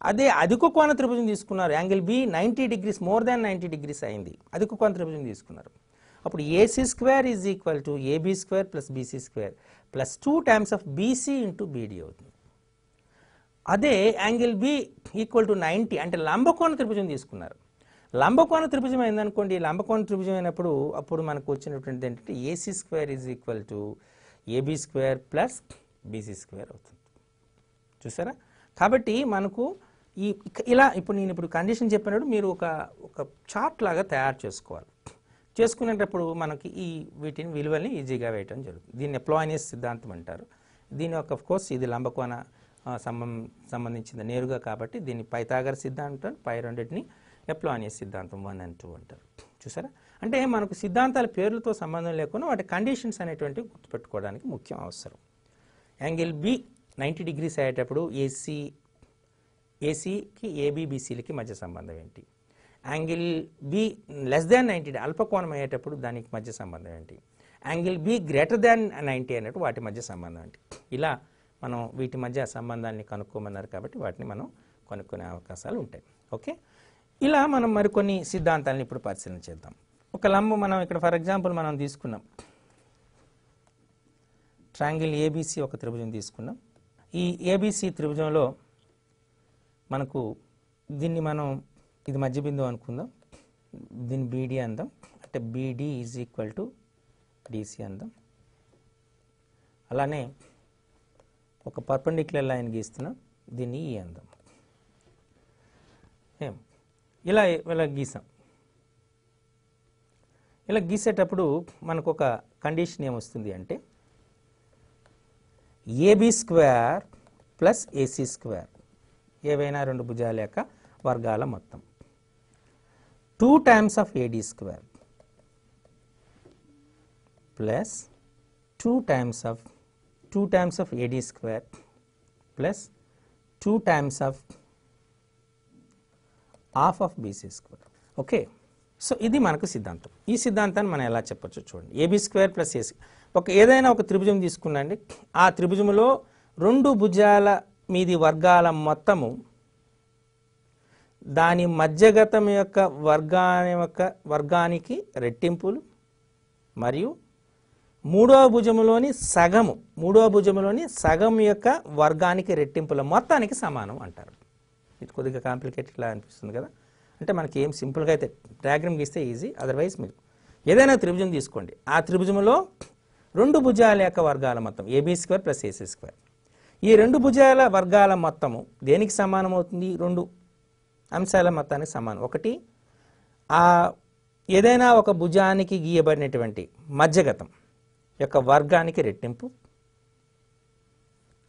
అదే అధిక కోణ త్రిభుజం తీసుకున్నారు, angle B 90 degrees more than 90 degrees అయింది, అధిక కోణ త్రిభుజం తీసుకున్నారు. అప్పుడు AC square is equal to AB square plus BC square plus 2 times of BC into BD అవుతుంది. అదే యాంగిల్ బి ఈక్వల్ టు 90 అంటే లంబకోణ త్రిభుజం తీసుకున్నారు. లంబకోణ త్రిభుజం అయిందనుకోండి, లంబకోణ త్రిభుజం అయినప్పుడు అప్పుడు మనకు వచ్చినటువంటిది ఏంటంటే AC square is equal to AB square plus BC square అవుతుంది. చూసారా? కాబట్టి మనకు ఇలా ఇప్పుడు నేను కండిషన్ చెప్పినప్పుడు మీరు ఒక చార్ట్ లాగా తయారు చేసుకోవాలి. చేసుకునేటప్పుడు మనకి వీటిని విలువల్ని ఈజీగా వేయటం జరుగుతుంది. దీన్ని ఎప్లాయినియస్ సిద్ధాంతం అంటారు. దీని యొక్క కోర్స్ ఇది లంబకోణ సంబంధించింది నేరుగా, కాబట్టి దీన్ని పైథాగరస్ సిద్ధాంతం, పై రెండింటిని ఎప్లాయినియస్ సిద్ధాంతం 1 and 2 అంటారు. చూసారా? అంటే మనకు సిద్ధాంతాల పేర్లతో సంబంధం లేకుండా వాటి కండిషన్స్ అనేటువంటివి గుర్తుపెట్టుకోవడానికి ముఖ్యం అవసరం. యాంగిల్ బి 90 degrees అయ్యేటప్పుడు ఏసీకి ఏబీబీసీలకి మధ్య సంబంధం ఏంటి? యాంగిల్ బి లెస్ దాన్ 90 అల్పకోణం అయ్యేటప్పుడు దానికి మధ్య సంబంధం ఏంటి? యాంగిల్ బి గ్రేటర్ దాన్ 90 అన్నట్టు వాటి మధ్య సంబంధం ఏంటి? ఇలా మనం వీటి మధ్య సంబంధాన్ని కనుక్కోమన్నారు, కాబట్టి వాటిని మనం కనుక్కునే అవకాశాలు ఉంటాయి. ఓకే, ఇలా మనం మరికొన్ని సిద్ధాంతాలను ఇప్పుడు పరిశీలన చేద్దాం. ఒక మనం ఇక్కడ ఫర్ ఎగ్జాంపుల్ మనం తీసుకున్నాం ట్రయాంగిల్ ఏబీసీ ఒక త్రిభుజం తీసుకున్నాం. ఈ ఏబీసీ త్రిభుజంలో మనకు దీన్ని ఇది మధ్య బిందువు అనుకుందాం, దీన్ని బీడీ అందాం, అంటే BD is equal to DC అందాం. అలానే ఒక పర్పెండిక్యులర్ లైన్ గీస్తున్నాం, దీన్ని ఈ అందాం. ఇలా గీసాం. ఇలా గీసేటప్పుడు మనకు ఒక కండిషన్ ఏమొస్తుంది అంటే AB square plus AC square, ఏవైనా రెండు భుజాల యొక్క వర్గాల మొత్తం, 2 times of AD square plus 2 times of AD square plus 2 times of half of BC square. Okay, so ఇది మనకు సిద్ధాంతం. ఈ సిద్ధాంతాన్ని మనం ఎలా చెప్పొచ్చు చూడండి. ఏబీ స్క్వేర్ ప్లస్ ఏసీ, ఏదైనా ఒక త్రిభుజం తీసుకున్నాండి, ఆ త్రిభుజంలో రెండు భుజాల మీది వర్గాల మొత్తము దాని మధ్యగతం యొక్క వర్గానికి రెట్టింపులు మరియు మూడవ భుజములోని సగం యొక్క వర్గానికి రెట్టింపుల మొత్తానికి సమానం అంటారు. ఇది కొద్దిగా కాంప్లికేటెడ్లా అనిపిస్తుంది కదా. అంటే మనకి ఏం సింపుల్గా అయితే డయాగ్రామ్ గీస్తే ఈజీ, అదర్వైజ్ మీరు ఏదైనా త్రిభుజం తీసుకోండి, ఆ త్రిభుజంలో రెండు భుజాల యొక్క వర్గాల మొత్తం AB square plus AC square, ఈ రెండు భుజాల వర్గాల మొత్తము దేనికి సమానం అవుతుంది? రెండు అంశాల మొత్తానికి సమానం. ఒకటి ఏదైనా ఒక భుజానికి గీయబడినటువంటి మధ్యగతం యొక్క వర్గానికి రెట్టింపు,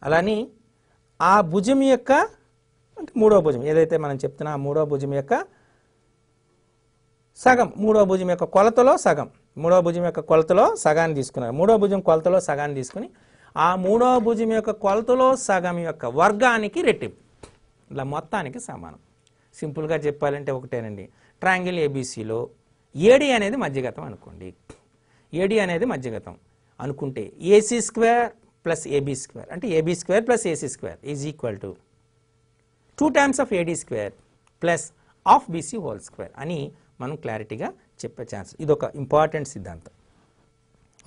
అలానే ఆ భుజం యొక్క అంటే మూడవ భుజం ఏదైతే మనం చెప్తున్నా ఆ మూడవ భుజం యొక్క సగం, మూడవ భుజం యొక్క కొలతలో సగం, మూడవ భుజం యొక్క కొలతలో సగాన్ని తీసుకున్నారు. మూడవ భుజం కొలతలో సగాన్ని తీసుకుని ఆ మూడవ భుజం యొక్క కొలతలో సగం యొక్క వర్గానికి రెట్టింపు, ఇలా మొత్తానికి సమానం. సింపుల్గా చెప్పాలంటే ఒకటేనండి, ట్రయాంగిల్ ఏబీసీలో ఏడీ అనేది మధ్యగతం అనుకోండి. ఏడీ అనేది మధ్యగతం అనుకుంటే AC square plus AB square అంటే AB square plus AC square is equal to 2 times of AD square plus of BC whole square అని మనం క్లారిటీగా చెప్పే ఛాన్స్. ఇది ఒక ఇంపార్టెంట్ సిద్ధాంతం.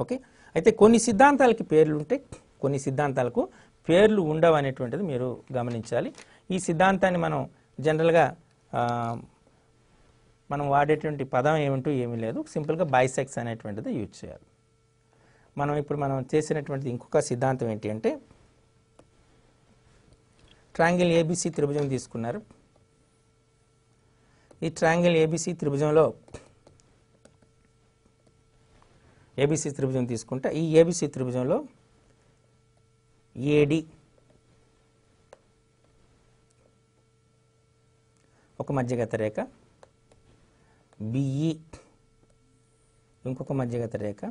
ఓకే, అయితే కొన్ని సిద్ధాంతాలకి పేర్లు ఉంటాయి, కొన్ని సిద్ధాంతాలకు పేర్లు ఉండవు అనేటువంటిది మీరు గమనించాలి. ఈ సిద్ధాంతాన్ని మనం జనరల్గా మనం వాడేటువంటి పదం ఏమిటో ఏమీ లేదు, సింపుల్గా బైసెక్స్ అనేటువంటిది యూజ్ చేయాలి. మనం చేసినటువంటిది ఇంకొక సిద్ధాంతం ఏంటి అంటే ట్రయాంగిల్ ఏబీసీ త్రిభుజం తీసుకున్నారు. ఈ ట్రయాంగిల్ ఏబీసీ త్రిభుజంలో ఏబీసీ త్రిభుజం తీసుకుంటే ఈ ఏబీసీ త్రిభుజంలో ఏడి ఒక మధ్యగత రేఖ, బిఈ ఇంకొక మధ్యగత రేఖ,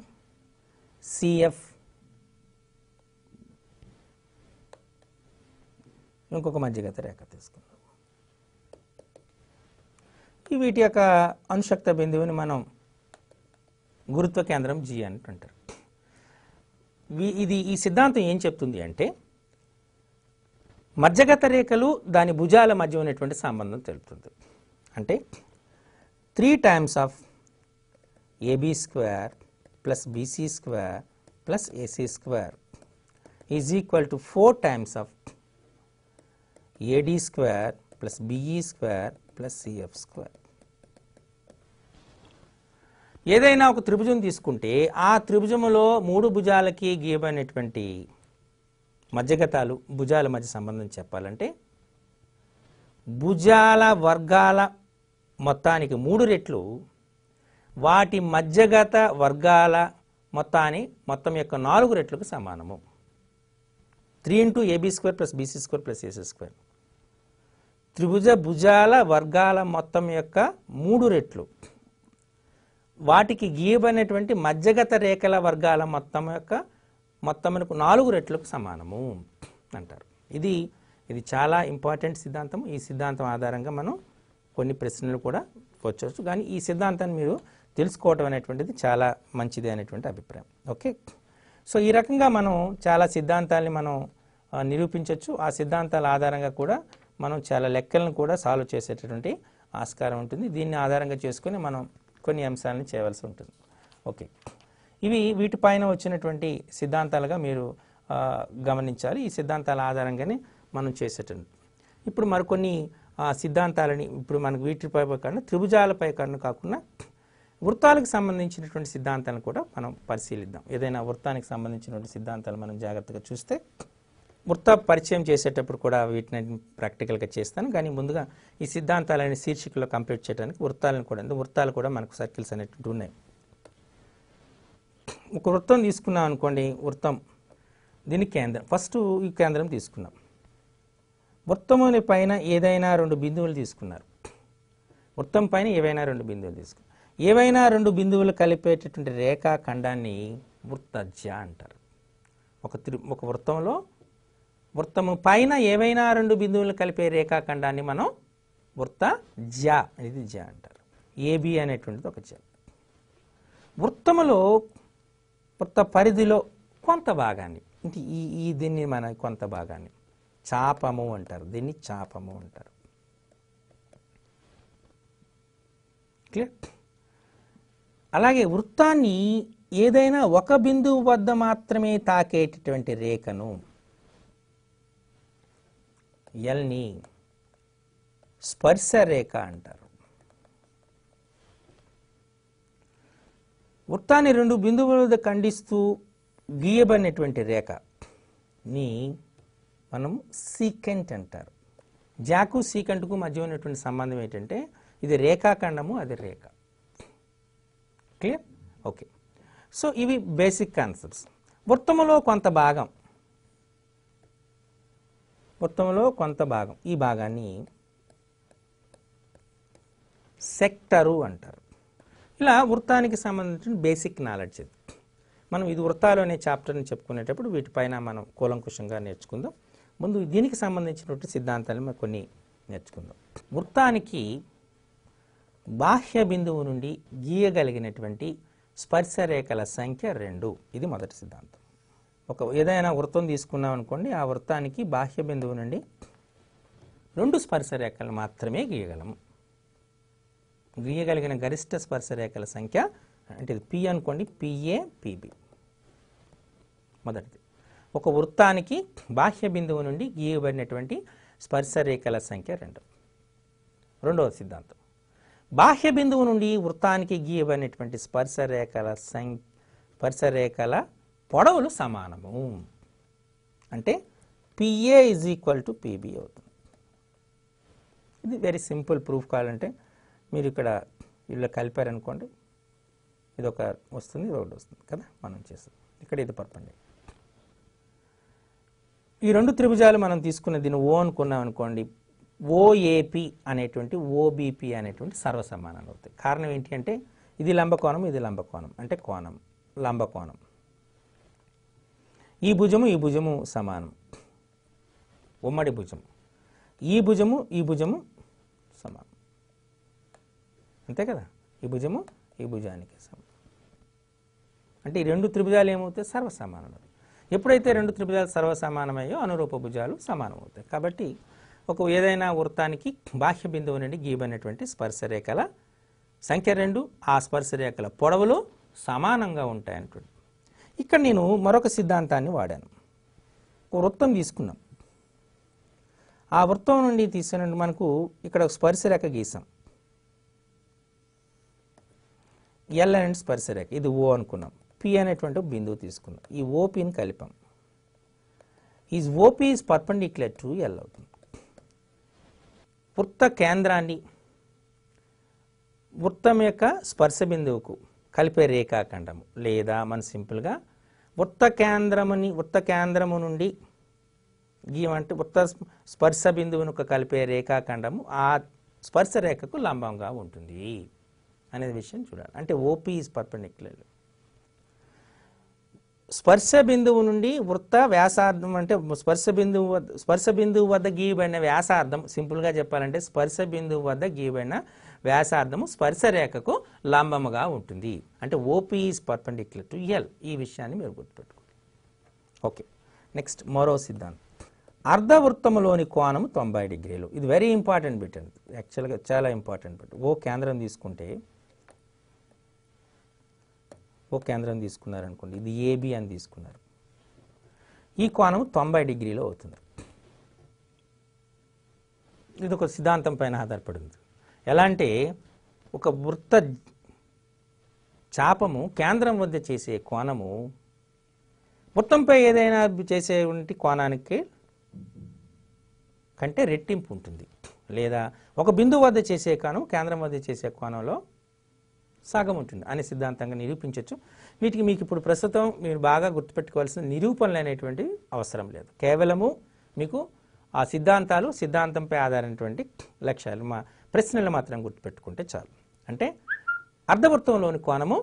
సిఎఫ్ ఇంకొక మధ్యగత రేఖ తీసుకున్నాం. వీటి యొక్క అనుశక్త బిందువుని మనం గురుత్వ కేంద్రం జి అని అంటారు. ఈ సిద్ధాంతం ఏం చెప్తుంది అంటే మధ్యగత రేఖలు దాని భుజాల మధ్య ఉన్నటువంటి సంబంధం తెలుపుతుంది. అంటే 3 times of AB square plus BC square plus AC square is equal to 4 times of AD square plus BE square plus CF square. ఏదైనా ఒక త్రిభుజం తీసుకుంటే ఆ త్రిభుజములో 3 భుజాలకి గీయబడినటువంటి మధ్యగతాలు, భుజాల మధ్య సంబంధం చెప్పాలంటే భుజాల వర్గాల మొత్తానికి 3 రెట్లు వాటి మధ్యగత వర్గాల మొత్తం యొక్క 4 రెట్లకు సమానము. 3 into AB square plus BC square plus AC square. త్రిభుజ భుజాల వర్గాల మొత్తం యొక్క 3 రెట్లు వాటికి గీయబడినటువంటి మధ్యగత రేఖల వర్గాల మొత్తమునకు 4 రెట్లకు సమానము అంటారు. ఇది చాలా ఇంపార్టెంట్ సిద్ధాంతం. ఈ సిద్ధాంతం ఆధారంగా మనం కొన్ని ప్రశ్నలు కూడా వచ్చవచ్చు. కానీ ఈ సిద్ధాంతాన్ని మీరు తెలుసుకోవటం అనేటువంటిది చాలా మంచిది అనేటువంటి అభిప్రాయం. ఓకే, సో ఈ రకంగా మనం చాలా సిద్ధాంతాలని మనం నిరూపించవచ్చు. ఆ సిద్ధాంతాల ఆధారంగా కూడా మనం చాలా లెక్కలను కూడా సాల్వ్ చేసేటటువంటి ఆస్కారం ఉంటుంది. దీన్ని ఆధారంగా చేసుకొని మనం కొన్ని అంశాలను చేయవలసి ఉంటుంది. ఓకే, వీటిపైన వచ్చినటువంటి సిద్ధాంతాలుగా మీరు గమనించాలి. ఈ సిద్ధాంతాల ఆధారంగానే మనం చేసేటటువంటి ఇప్పుడు మరికొన్ని సిద్ధాంతాలని ఇప్పుడు మనకు వీటిపై కాకుండా త్రిభుజాలపై కాకుండా వృత్తాలకు సంబంధించినటువంటి సిద్ధాంతాలను కూడా మనం పరిశీలిద్దాం. ఏదైనా వృత్తానికి సంబంధించినటువంటి సిద్ధాంతాలు మనం జాగ్రత్తగా చూస్తే వృత్త పరిచయం చేసేటప్పుడు కూడా వీటిని ప్రాక్టికల్గా చేస్తాను. కానీ ముందుగా ఈ సిద్ధాంతాలని శీర్షికలో కంప్లీట్ చేయడానికి వృత్తాలు కూడా మనకు సర్కిల్స్ అనేటువంటి ఉన్నాయి. ఒక వృత్తం తీసుకున్నాం అనుకోండి, వృత్తం దీని కేంద్రం, ఫస్ట్ ఈ కేంద్రం తీసుకున్నాం. వృత్తముని పైన ఏదైనా 2 బిందువులు తీసుకున్నారు. వృత్తం పైన ఏవైనా 2 బిందువులు తీసుకున్నారు. ఏవైనా 2 బిందువులు కలిపేటటువంటి రేఖాఖండాన్ని వృత్తజ్య అంటారు. ఒక వృత్తము పైన ఏవైనా 2 బిందువులు కలిపే రేఖాఖండాన్ని మనం వృత్తజ్య అనేది జ్య అంటారు. ఏబి అనేటువంటిది ఒక జ్య. వృత్త పరిధిలో కొంత భాగాన్ని దీన్ని మన కొంత భాగాన్ని చాపము అంటారు. దీన్ని చాపము అంటారు. క్లియర్? అలాగే వృత్తాన్ని ఏదైనా ఒక బిందువు వద్ద మాత్రమే తాకేటటువంటి రేఖను ఎల్ని స్పర్శ రేఖ అంటారు. వృత్తాన్ని 2 బిందువుల వద్ద ఖండిస్తూ గీయబడినటువంటి రేఖని మనం సీకెంట్ అంటారు. జాకు సీకెంట్కు మధ్య ఉన్నటువంటి సంబంధం ఏంటంటే ఇది రేఖాఖండము, అది రేఖ. క్లియర్? ఓకే, సో ఇవి బేసిక్ కాన్సెప్ట్స్. వృత్తములో కొంత భాగం ఈ భాగాన్ని సెక్టరు అంటారు. ఇలా వృత్తానికి సంబంధించిన బేసిక్ నాలెడ్జ్ ఇది. మనం ఇది వృత్తాలు అనే చాప్టర్ని చెప్పుకునేటప్పుడు వీటిపైన మనం కూలంకుషంగా నేర్చుకుందాం. ముందు దీనికి సంబంధించినటువంటి సిద్ధాంతాలు మనం కొన్ని నేర్చుకుందాం. వృత్తానికి బాహ్య బిందువు నుండి గీయగలిగినటువంటి స్పర్శరేఖల సంఖ్య 2. ఇది మొదటి సిద్ధాంతం. ఏదైనా వృత్తం తీసుకున్నాం అనుకోండి, ఆ వృత్తానికి బాహ్య బిందువు నుండి 2 స్పర్శరేఖలు మాత్రమే గీయగలిగిన గరిష్ట స్పర్శరేఖల సంఖ్య అంటే పి అనుకోండి, పిఏ పిబి. మొదటిది. ఒక వృత్తానికి బాహ్య బిందువు నుండి గీయబడినటువంటి స్పర్శరేఖల సంఖ్య 2. రెండవ సిద్ధాంతం, బాహ్య బిందువు నుండి వృత్తానికి గీయబడినటువంటి స్పర్శరేఖల పొడవులు సమానము. అంటే PA is equal to PB అవుతుంది. ఇది వెరీ సింపుల్ ప్రూఫ్. కావాలంటే మీరు ఇక్కడ ఇలా కలిపారనుకోండి, ఇది ఒక వస్తుంది, ఇది ఒకటి వస్తుంది కదా, మనం చేస్తాం. ఇక్కడ ఇది పర్పండి. ఈ 2 త్రిభుజాలు మనం తీసుకున్న దీన్ని ఓ అనుకున్నాం అనుకోండి, ఓఏపి అనేటువంటి ఓబిపి అనేటువంటి సర్వసమానాలు అవుతాయి. కారణం ఏంటి అంటే ఇది లంబకోణం, ఇది లంబకోణం, అంటే కోణం లంబకోణం. ఈ భుజము సమానం, ఉమ్మడి భుజం. ఈ భుజము సమానం, అంతే కదా. ఈ భుజానికి సమానం. అంటే ఈ 2 త్రిభుజాలు ఏమవుతాయి? సర్వసమానం. ఎప్పుడైతే 2 త్రిభుజాలు సర్వసమానమయ్యో అనురూప భుజాలు సమానం అవుతాయి. కాబట్టి ఏదైనా వృత్తానికి బాహ్య బిందువు నుండి గీయబడినటువంటి స్పర్శరేఖల సంఖ్య 2, ఆ స్పర్శరేఖల పొడవులు సమానంగా ఉంటాయంటుంది. ఇక్కడ నేను మరొక సిద్ధాంతాన్ని వాడాను. ఒక వృత్తం తీసుకున్నాం. ఆ వృత్తం నుండి తీసిన మనకు ఇక్కడ ఒక స్పర్శరేఖ గీసాం. ఎల్ అనేది స్పర్శరేఖ, ఇది ఓ అనుకున్నాం. పి అనేటువంటి బిందువు తీసుకున్నాం. ఈ ఓపిని కలిపాం. ఈ OP is perpendicular to L అవుతుంది. వృత్త కేంద్రాన్ని వృత్తం యొక్క స్పర్శ బిందువుకు కలిపే రేఖాఖండము, లేదా మనం సింపుల్గా వృత్త కేంద్రము నుండి గీయమంటే వృత్త స్పర్శ బిందువును కలిపే రేఖాఖండము ఆ స్పర్శ రేఖకు లంబంగా ఉంటుంది అనేది విషయం చూడాలి. అంటే ఓపీ ఈజ్ పర్పెండిక్యులర్. స్పర్శ బిందువు నుండి వృత్త వ్యాసార్థం అంటే స్పర్శ బిందువు వద్ద గీయబడిన వ్యాసార్థం, సింపుల్గా చెప్పాలంటే స్పర్శ బిందువు వద్ద గీయబడిన వ్యాసార్థము స్పర్శ రేఖకు లంబముగా ఉంటుంది. అంటే OP is perpendicular to L. ఈ విషయాన్ని మీరు గుర్తుపెట్టుకోండి. ఓకే, నెక్స్ట్ మరో సిద్ధాంతం. అర్ధవృత్తములోని కోణము 90 డిగ్రీలు. ఇది వెరీ ఇంపార్టెంట్ బిట్ అండి, యాక్చువల్గా చాలా ఇంపార్టెంట్ బిట్. ఓ కేంద్రం తీసుకున్నారనుకోండి, ఇది ఏబి అని తీసుకున్నారు. ఈ కోణము 90 డిగ్రీలు అవుతుంది. ఇది ఒక సిద్ధాంతం పైన ఆధారపడి ఉంది. ఎలా అంటే ఒక వృత్త చాపము కేంద్రం వద్ద చేసే కోణము వృత్తంపై ఏదైనా చేసేటువంటి కోణానికి కంటే రెట్టింపు ఉంటుంది. లేదా ఒక బిందువు వద్ద చేసే కోణం కేంద్రం వద్ద చేసే కోణంలో సగం ఉంటుంది అనే సిద్ధాంతంగా నిరూపించవచ్చు. వీటికి మీకు ఇప్పుడు ప్రస్తుతం మీరు బాగా గుర్తుపెట్టుకోవాల్సిన నిరూపణలు అనేటువంటి అవసరం లేదు. కేవలము మీకు ఆ సిద్ధాంతంపై ఆధారైనటువంటి లక్ష్యాలు ప్రశ్నలు మాత్రం గుర్తుపెట్టుకుంటే చాలు. అంటే అర్ధవృత్తంలోని కోణము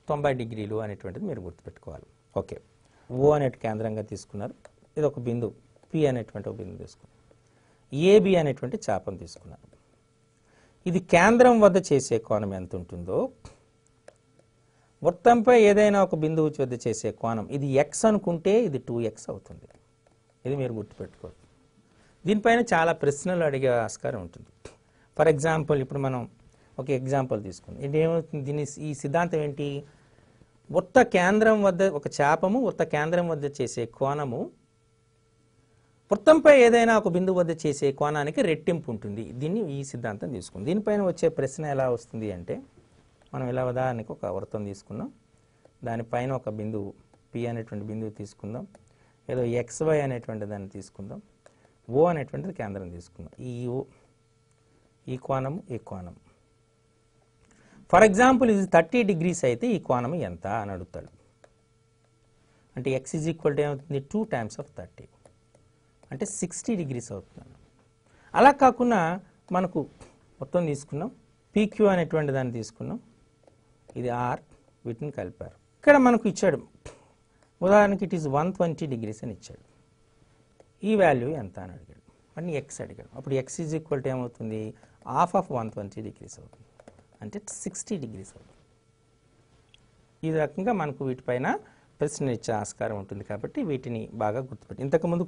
90 డిగ్రీలు అనేటువంటిది మీరు గుర్తుపెట్టుకోవాలి. ఓకే, ఓ అనే కేంద్రంగా తీసుకున్నారు. ఇది ఒక బిందువు పి అనేటువంటి ఒక బిందువు తీసుకున్నారు. ఏబి అనేటువంటి చాపం తీసుకున్నారు. ఇది కేంద్రం వద్ద చేసే కోణం ఎంత ఉంటుందో వృత్తంపై ఏదైనా ఒక బిందువు వద్ద చేసే కోణం ఇది ఎక్స్ అనుకుంటే ఇది 2x అవుతుంది. ఇది మీరు గుర్తుపెట్టుకోవాలి. దీనిపైన చాలా ప్రశ్నలు అడిగే ఆస్కారం ఉంటుంది. ఫర్ ఎగ్జాంపుల్ ఇప్పుడు మనం ఒక ఎగ్జాంపుల్ తీసుకుందాం. ఇది ఏమవుతుంది, ఈ సిద్ధాంతం ఏంటి? వృత్త కేంద్రం వద్ద ఒక చాపము వృత్త కేంద్రం వద్ద చేసే కోణము వృత్తంపై ఏదైనా ఒక బిందువు వద్ద చేసే కోణానికి రెట్టింపు ఉంటుంది. ఈ సిద్ధాంతం తీసుకుంది. దీనిపైన వచ్చే ప్రశ్న ఎలా వస్తుంది అంటే, మనం ఇలా ఉదాహరణకు ఒక వృత్తం తీసుకున్నాం, దానిపైన ఒక బిందువు పి అనేటువంటి బిందువు తీసుకుందాం, ఏదో XY అనేటువంటి దాన్ని తీసుకుందాం, ఓ అనేటువంటిది కేంద్రం తీసుకుందాం. ఈ కోణం ఫర్ ఎగ్జాంపుల్ ఇది 30 డిగ్రీస్ అయితే ఈ కోణం ఎంత అని అడుగుతాడు. అంటే x ఈజ్ ఈక్వల్ టు ఏమవుతుంది, 2 టైమ్స్ ఆఫ్ 30 అంటే 60 డిగ్రీస్ అవుతుంది. అలా కాకుండా మనకు మొత్తం తీసుకున్నాం, PQ అనేటువంటి దాన్ని తీసుకున్నాం, ఇది R, వీటిని కలిపారు. ఇక్కడ మనకు ఇచ్చాడు ఉదాహరణకి ఇట్ ఈస్ 120 డిగ్రీస్ అని ఇచ్చాడు. ఈ వాల్యూ ఎంత అని అడిగాడు, అని x అడిగాడు. అప్పుడు x ఈజ్ ఈక్వల్ టు ఏమవుతుంది, హాఫ్ ఆఫ్ 120 డిగ్రీస్ అవుతుంది, అంటే 60 డిగ్రీస్ అవుతుంది. ఈ రకంగా మనకు వీటిపైన ప్రశ్న ఇచ్చే ఆస్కారం ఉంటుంది. కాబట్టి వీటిని బాగా గుర్తుపెట్టి ఇంతకుముందు